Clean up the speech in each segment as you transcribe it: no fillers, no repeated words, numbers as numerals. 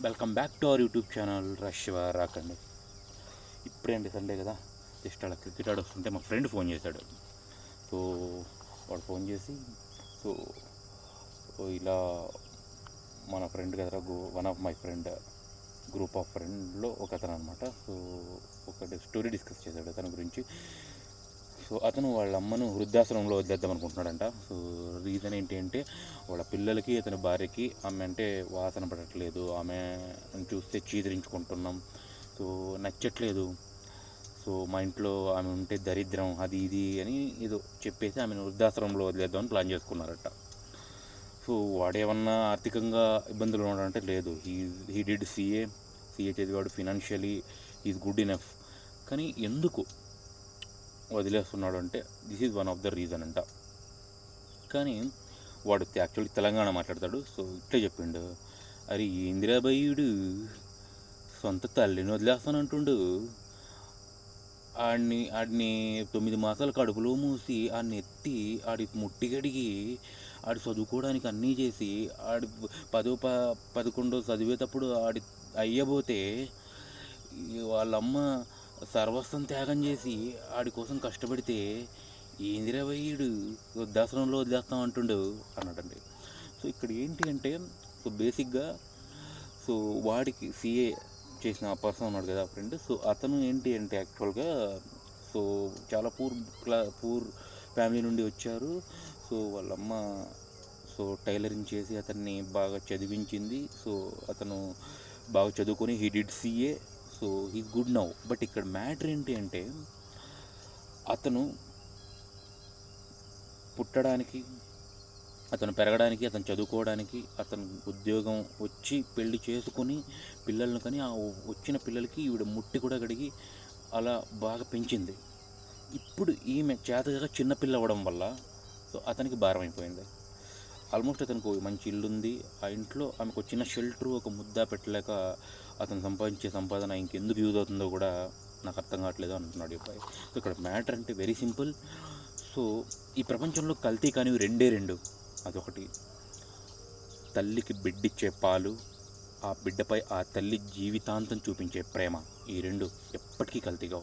Welcome back to our YouTube channel రష్వ రాకండి. ఇప్పుడేంటి సండే కదా, జస్ట్ అలా క్రికెట్ ఆడొస్తుంటే మా ఫ్రెండ్ ఫోన్ చేశాడు. సో వాడు ఫోన్ చేసి సో ఇలా మన ఫ్రెండ్ కదరా, one of my friend group of ఫ్రెండ్లో ఒక అతను అనమాట. సో ఒక స్టోరీ డిస్కస్ చేశాడు అతని గురించి. సో అతను వాళ్ళ అమ్మను వృద్ధాశ్రమంలో వదిలేద్దాం అనుకుంటున్నాడంట. సో రీజన్ ఏంటి అంటే, వాళ్ళ పిల్లలకి అతని భార్యకి ఆమె అంటే వాసన పడట్లేదు, ఆమె చూస్తే చీదరించుకుంటున్నాం, సో నచ్చట్లేదు, సో మా ఇంట్లో ఆమె ఉంటే దరిద్రం, అది ఇది అని ఏదో చెప్పేసి ఆమెను వృద్ధాశ్రమంలో వదిలేద్దామని ప్లాన్ చేసుకున్నారట. సో వాడేమన్నా ఆర్థికంగా ఇబ్బందులు ఉన్నాడంటే లేదు, హీ డిడ్ సిఏ చదివాడు, ఫినాన్షియలీ ఈజ్ గుడ్ ఇనఫ్. కానీ ఎందుకు వదిలేస్తున్నాడు అంటే this is one of the reason అంట. కానీ వాడు యాక్చువల్లీ తెలంగాణ మాట్లాడతాడు. సో ఇట్లే చెప్పిండు, అరే ఇందిరాబాయుడు సొంత తల్లిని వదిలేస్తానంటుండు, ఆడిని 9 మాసాలు కడుపులో మూసి ఆడిని ఎత్తి ఆడి ముట్టి గడిగి ఆడి చదువుకోవడానికి అన్నీ చేసి ఆడి 10వ 11వ చదివేటప్పుడు ఆడి అయ్యబోతే వాళ్ళమ్మ సర్వస్వం త్యాగం చేసి ఆడి కోసం కష్టపడితే ఏందిరాబయ్యుడు వృద్ధాశ్రమంలో వదిలేస్తాం అంటుండు అన్నాడండి. సో ఇక్కడ ఏంటి అంటే, సో బేసిక్గా సో వాడికి సిఏ చేసిన ఆ పర్సన్ ఉన్నాడు కదా ఫ్రెండ్, సో అతను ఏంటి అంటే యాక్చువల్గా సో చాలా పూర్ ఫ్యామిలీ నుండి వచ్చారు. సో వాళ్ళమ్మ సో టైలరింగ్ చేసి అతన్ని బాగా చదివించింది. సో అతను బాగా చదువుకొని he did CA, so he's good now. But ఇక్కడ మ్యాటర్ ఏంటి అంటే, అతను పుట్టడానికి, అతను పెరగడానికి, అతను చదువుకోవడానికి, అతను ఉద్యోగం వచ్చి పెళ్లి చేసుకొని పిల్లలను కానీ ఆ వచ్చిన పిల్లలకి ఈవిడ ముట్టి కూడా కడిగి అలా బాగా పెంచింది. ఇప్పుడు ఈమె చేతగా చిన్నపిల్ల అవ్వడం వల్ల సో అతనికి భారం అయిపోయింది. ఆల్మోస్ట్ అతనికి మంచి ఇల్లు ఉంది, ఆ ఇంట్లో ఆమెకు చిన్న షెల్టర్, ఒక ముద్ద పెట్టలేక అతను సంపాదించే సంపాదన ఇంకెందుకు యూజ్ అవుతుందో కూడా నాకు అర్థం కావట్లేదు అంటున్నాడు ఈ అబ్బాయి. సో ఇక్కడ మ్యాటర్ అంటే వెరీ సింపుల్. సో ఈ ప్రపంచంలో కల్తీ కానివి రెండు. అదొకటి తల్లికి బిడ్డిచ్చే పాలు, ఆ బిడ్డపై ఆ తల్లి జీవితాంతం చూపించే ప్రేమ, ఈ రెండు ఎప్పటికీ కల్తీగా.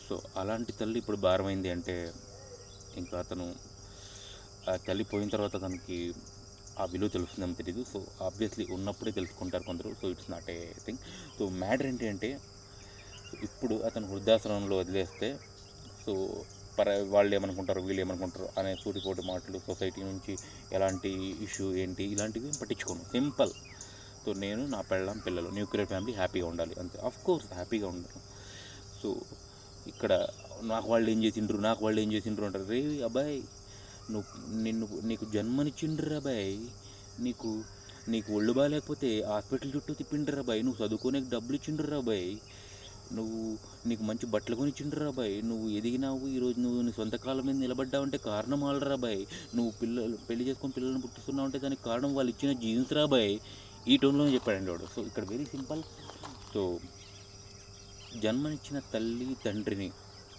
సో అలాంటి తల్లి ఇప్పుడు భారమైంది అంటే ఇంకా అతను ఆ తల్లి పోయిన తర్వాత తనకి ఆ విలువ తెలుస్తుందేమో తెలీదు. సో ఆబ్వియస్లీ ఉన్నప్పుడే తెలుసుకుంటారు కొందరు. So it's not a thing. So matter ఏంటి అంటే, ఇప్పుడు అతను వృద్ధాశ్రమంలో వదిలేస్తే సో వాళ్ళు ఏమనుకుంటారు, వీళ్ళు ఏమనుకుంటారు అనే సూటిపోటి మాటలు, సొసైటీ నుంచి ఎలాంటి ఇష్యూ ఏంటి ఇలాంటివి పట్టించుకోను. సింపుల్. సో నేను, నా పెళ్ళాం, పిల్లలు, న్యూక్లియర్ ఫ్యామిలీ హ్యాపీగా ఉండాలి అంతే. ఆఫ్కోర్స్ హ్యాపీగా ఉండాలి. సో ఇక్కడ నాకు వాళ్ళు ఏం చేసిండ్రు అంటారు. రే అబ్బాయి, నీకు జన్మనిచ్చిండ్రు అబ్బాయి, నీకు ఒళ్ళు బాగాలేకపోతే హాస్పిటల్ చుట్టూ తిప్పిండ్రు అబ్బాయి, నువ్వు చదువుకోనే డబ్బులు ఇచ్చిండ్రు అబ్బాయి, నీకు మంచి బట్టలు కొనిచ్చిండ్రు అబ్బాయి, నువ్వు ఎదిగినావు, ఈరోజు నువ్వు నీ సొంత కాలం మీద నిలబడ్డావంటే కారణం వాళ్ళు రాబాయ్, నువ్వు పెళ్లి చేసుకొని పిల్లల్ని పుట్టిస్తున్నావు అంటే దానికి కారణం వాళ్ళు ఇచ్చిన జీన్స్ రాబాయ్, ఈ టోన్లో చెప్పాడండి వాడు. సో ఇక్కడ వెరీ సింపుల్. సో జన్మనిచ్చిన తల్లి తండ్రిని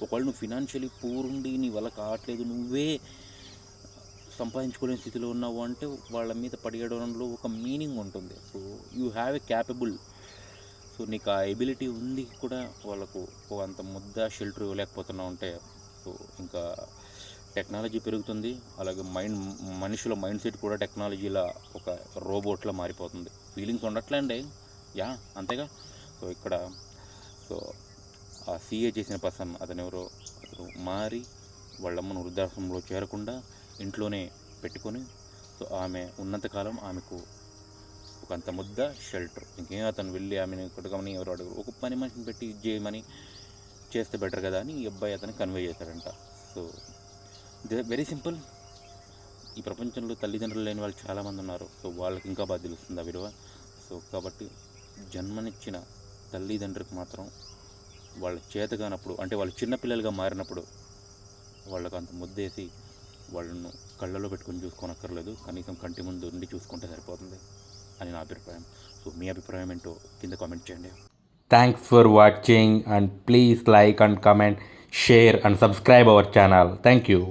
ఒకవేళ నువ్వు ఫినాన్షియలీ పూర్ ఉండి నీ వల్ల కావట్లేదు, నువ్వే సంపాదించుకోలేని స్థితిలో ఉన్నావు అంటే వాళ్ళ మీద పడిగడంలో ఒక మీనింగ్ ఉంటుంది. So you have a capable, so నీకు ఆ ఎబిలిటీ ఉంది కూడా వాళ్ళకు అంత ముద్ద షెల్టర్ ఇవ్వలేకపోతున్నావు అంటే సో ఇంకా టెక్నాలజీ పెరుగుతుంది, అలాగే మనుషుల మైండ్ సెట్ కూడా టెక్నాలజీలా ఒక రోబోట్లా మారిపోతుంది. ఫీలింగ్స్ ఉండట్లే అండి, యా అంతేగా. సో ఇక్కడ సో ఆ సీఏ చేసిన పర్సన్ అతను మారి వాళ్ళమ్మను వృద్ధాశ్రమంలో చేరకుండా ఇంట్లోనే పెట్టుకొని, సో ఆమె ఉన్నంతకాలం ఆమెకు ఒక అంత ముద్ద షెల్టర్, ఇంకేం అతను వెళ్ళి ఆమెను కొట్టకమని ఎవరు అడుగురు, ఒక పని మనిషిని పెట్టి ఇది చేయమని చేస్తే బెటర్ కదా అని ఈ అబ్బాయి అతను కన్వే చేశాడంట. So very simple. ఈ ప్రపంచంలో తల్లిదండ్రులు లేని వాళ్ళు చాలామంది ఉన్నారు. సో వాళ్ళకి ఇంకా బాగా తెలుస్తుంది ఆ విలువ. సో కాబట్టి జన్మనిచ్చిన తల్లిదండ్రులకు మాత్రం వాళ్ళ చేతగానప్పుడు, అంటే వాళ్ళు చిన్నపిల్లలుగా మారినప్పుడు వాళ్ళకు అంత ముద్దేసి వాళ్ళను కళ్ళలో పెట్టుకొని చూసుకోనక్కర్లేదు, కనీసం కంటి ముందు ఉండి చూసుకుంటే సరిపోతుంది అని నా అభిప్రాయం. సో మీ అభిప్రాయం ఏంటో కింద కామెంట్ చేయండి. Thanks for watching and please like and comment, share and subscribe our channel. Thank you.